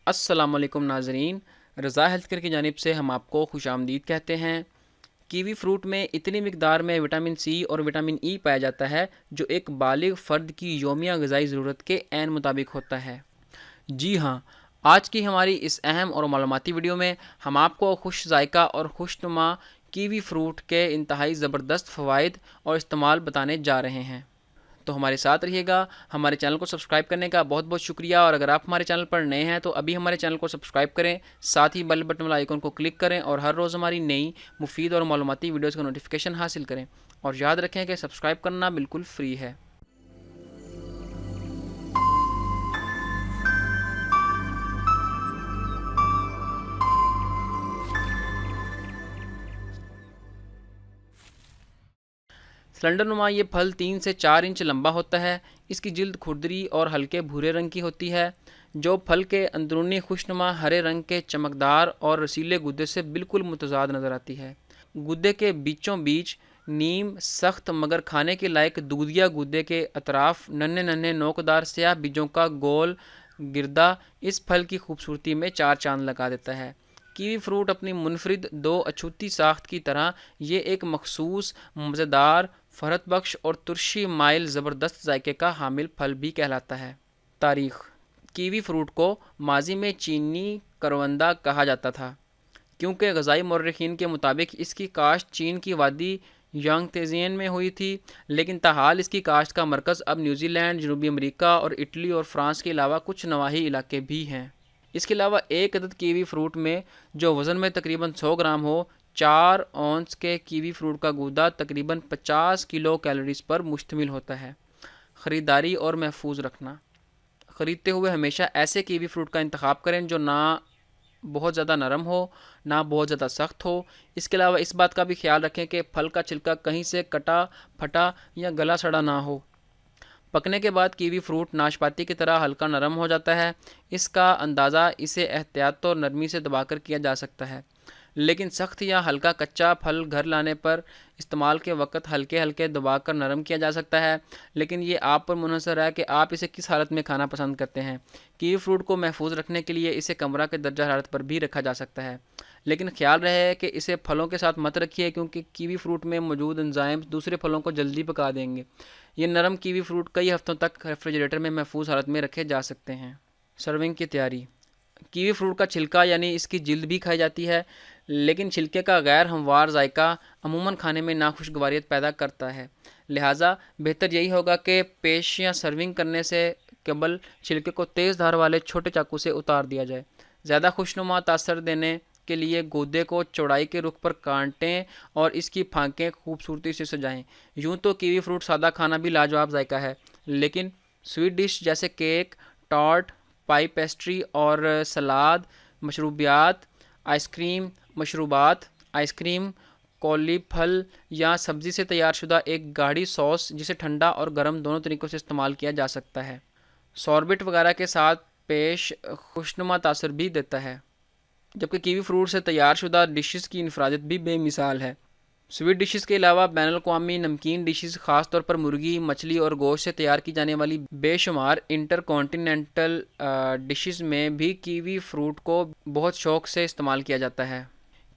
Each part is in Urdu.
السلام علیکم ناظرین، رضا ہیلتھ کیئر کی جانب سے ہم آپ کو خوش آمدید کہتے ہیں۔ کیوی فروٹ میں اتنی مقدار میں وٹامن سی اور وٹامن ای پایا جاتا ہے جو ایک بالغ فرد کی یومیہ غذائی ضرورت کے عین مطابق ہوتا ہے۔ جی ہاں، آج کی ہماری اس اہم اور معلوماتی ویڈیو میں ہم آپ کو خوش ذائقہ اور خوشنما کیوی فروٹ کے انتہائی زبردست فوائد اور استعمال بتانے جا رہے ہیں۔ تو ہمارے ساتھ رہیے گا۔ ہمارے چینل کو سبسکرائب کرنے کا بہت بہت شکریہ، اور اگر آپ ہمارے چینل پر نئے ہیں تو ابھی ہمارے چینل کو سبسکرائب کریں، ساتھ ہی بیل بٹن والا آئیکن کو کلک کریں اور ہر روز ہماری نئی مفید اور معلوماتی ویڈیوز کا نوٹیفیکیشن حاصل کریں، اور یاد رکھیں کہ سبسکرائب کرنا بالکل فری ہے۔ سلنڈر نما یہ پھل 3 سے 4 انچ لمبا ہوتا ہے۔ اس کی جلد کھردری اور ہلکے بھورے رنگ کی ہوتی ہے، جو پھل کے اندرونی خوشنما ہرے رنگ کے چمکدار اور رسیلے گدے سے بالکل متضاد نظر آتی ہے۔ گدے کے بیچوں بیچ نیم سخت مگر کھانے کے لائق دودیا گدے کے اطراف ننھے ننھے نوکدار سیاہ بیجوں کا گول گردہ اس پھل کی خوبصورتی میں 4 چاند لگا دیتا ہے۔ کیوی فروٹ اپنی منفرد دو اچھوتی ساخت کی طرح یہ ایک مخصوص مزیدار فرحت بخش اور ترشی مائل زبردست ذائقے کا حامل پھل بھی کہلاتا ہے۔ تاریخ: کیوی فروٹ کو ماضی میں چینی کروندہ کہا جاتا تھا، کیونکہ غذائی مورخین کے مطابق اس کی کاشت چین کی وادی یانگتزے میں ہوئی تھی، لیکن تاحال اس کی کاشت کا مرکز اب نیوزی لینڈ، جنوبی امریکہ اور اٹلی اور فرانس کے علاوہ کچھ نواحی علاقے بھی ہیں۔ اس کے علاوہ ایک عدد کیوی فروٹ میں جو وزن میں تقریباً 100 گرام ہو، 4 اونس کے کیوی فروٹ کا گودا تقریباً 50 کلو کیلوریز پر مشتمل ہوتا ہے۔ خریداری اور محفوظ رکھنا: خریدتے ہوئے ہمیشہ ایسے کیوی فروٹ کا انتخاب کریں جو نہ بہت زیادہ نرم ہو نہ بہت زیادہ سخت ہو۔ اس کے علاوہ اس بات کا بھی خیال رکھیں کہ پھل کا چھلکا کہیں سے کٹا پھٹا یا گلا سڑا نہ ہو۔ پکنے کے بعد کیوی فروٹ ناشپاتی کی طرح ہلکا نرم ہو جاتا ہے۔ اس کا اندازہ اسے احتیاط اور نرمی سے دبا کر کیا جا سکتا ہے، لیکن سخت یا ہلکا کچا پھل گھر لانے پر استعمال کے وقت ہلکے ہلکے دبا کر نرم کیا جا سکتا ہے، لیکن یہ آپ پر منحصر ہے کہ آپ اسے کس حالت میں کھانا پسند کرتے ہیں۔ کیوی فروٹ کو محفوظ رکھنے کے لیے اسے کمرہ کے درجہ حرارت پر بھی رکھا جا سکتا ہے، لیکن خیال رہے کہ اسے پھلوں کے ساتھ مت رکھیے، کیونکہ کیوی فروٹ میں موجود انزائمز دوسرے پھلوں کو جلدی پکا دیں گے۔ یہ نرم کیوی فروٹ کئی ہفتوں تک ریفریجریٹر میں محفوظ حالت میں رکھے جا سکتے ہیں۔ سرونگ کی تیاری: کیوی فروٹ کا چھلکا یعنی اس کی جلد بھی کھائی جاتی ہے، لیکن چھلکے کا غیر ہموار ذائقہ عموماً کھانے میں ناخوشگواریت پیدا کرتا ہے، لہٰذا بہتر یہی ہوگا کہ پیش یا سرونگ کرنے سے قبل چھلکے کو تیز دھار والے چھوٹے چاقو سے اتار دیا جائے۔ زیادہ خوشنما تاثر دینے کے لیے گودے کو چوڑائی کے رخ پر کاٹیں اور اس کی پھانکیں خوبصورتی سے سجائیں۔ یوں تو کیوی فروٹ سادہ کھانا بھی لاجواب ذائقہ ہے، لیکن سویٹ ڈش جیسے کیک، ٹارٹ، پائی پیسٹری اور سلاد، مشروبات، آئس کریم، کولی پھل یا سبزی سے تیار شدہ ایک گاڑھی سوس جسے ٹھنڈا اور گرم دونوں طریقوں سے استعمال کیا جا سکتا ہے۔ سوربٹ وغیرہ کے ساتھ پیش خوشنما تاثر بھی دیتا ہے، جبکہ کیوی فروٹ سے تیار شدہ ڈشز کی انفرادیت بھی بے مثال ہے۔ سویٹ ڈشز کے علاوہ بین الاقوامی نمکین ڈشز، خاص طور پر مرغی، مچھلی اور گوشت سے تیار کی جانے والی بے شمار انٹر کانٹیننٹل ڈشز میں بھی کیوی فروٹ کو بہت شوق سے استعمال کیا جاتا ہے۔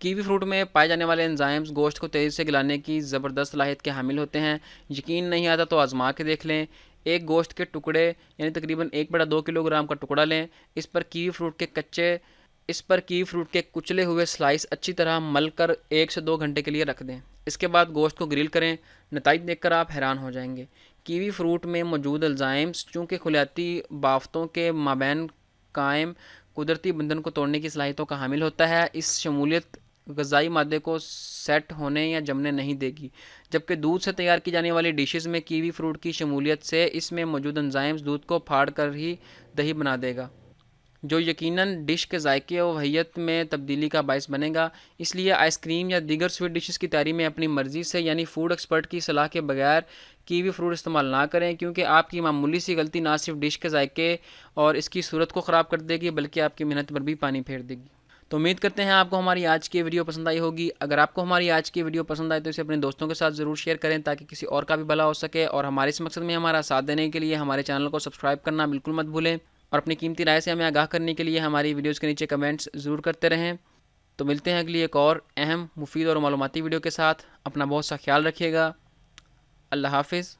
کیوی فروٹ میں پائے جانے والے انزائمز گوشت کو تیزی سے گلانے کی زبردست صلاحیت کے حامل ہوتے ہیں۔ یقین نہیں آتا تو آزما کے دیکھ لیں۔ ایک گوشت کے ٹکڑے یعنی تقریباً 1/2 کلو گرام کا ٹکڑا لیں، اس پر کیوی فروٹ کے کچلے ہوئے سلائس اچھی طرح مل کر 1 سے 2 گھنٹے کے لیے رکھ دیں۔ اس کے بعد گوشت کو گرل کریں، نتائج دیکھ کر آپ حیران ہو جائیں گے۔ کیوی فروٹ میں موجود انزائمز چونکہ خلیاتی بافتوں کے مابین قائم قدرتی بندھن کو توڑنے کی صلاحیتوں کا حامل ہوتا ہے، اس شمولیت غذائی مادے کو سیٹ ہونے یا جمنے نہیں دے گی، جبکہ دودھ سے تیار کی جانے والی ڈشز میں کیوی فروٹ کی شمولیت سے اس میں موجود انزائمز دودھ کو پھاڑ کر ہی دہی بنا دے گا، جو یقیناً ڈش کے ذائقے و وحیت میں تبدیلی کا باعث بنے گا۔ اس لیے آئس کریم یا دیگر سویٹ ڈشز کی تیاری میں اپنی مرضی سے یعنی فوڈ ایکسپرٹ کی صلاح کے بغیر کیوی فروٹ استعمال نہ کریں، کیونکہ آپ کی معمولی سی غلطی نہ صرف ڈش کے ذائقے اور اس کی صورت کو خراب کر دے گی، بلکہ آپ کی محنت پر بھی پانی پھیر دے گی۔ تو امید کرتے ہیں آپ کو ہماری آج کی ویڈیو پسند آئی ہوگی۔ اگر آپ کو ہماری آج کی ویڈیو پسند آئے تو اسے اپنے دوستوں کے ساتھ ضرور شیئر کریں تاکہ کسی اور کا بھی بھلا ہو سکے، اور ہمارے اس مقصد میں ہمارا ساتھ دینے کے لیے ہمارے چینل کو سبسکرائب کرنا بالکل مت بھولیں۔ اور اپنی قیمتی رائے سے ہمیں آگاہ کرنے کے لیے ہماری ویڈیوز کے نیچے کمنٹس ضرور کرتے رہیں۔ تو ملتے ہیں اگلی ایک اور اہم، مفید اور معلوماتی ویڈیو کے ساتھ۔ اپنا بہت سا خیال رکھیے گا۔ اللہ حافظ۔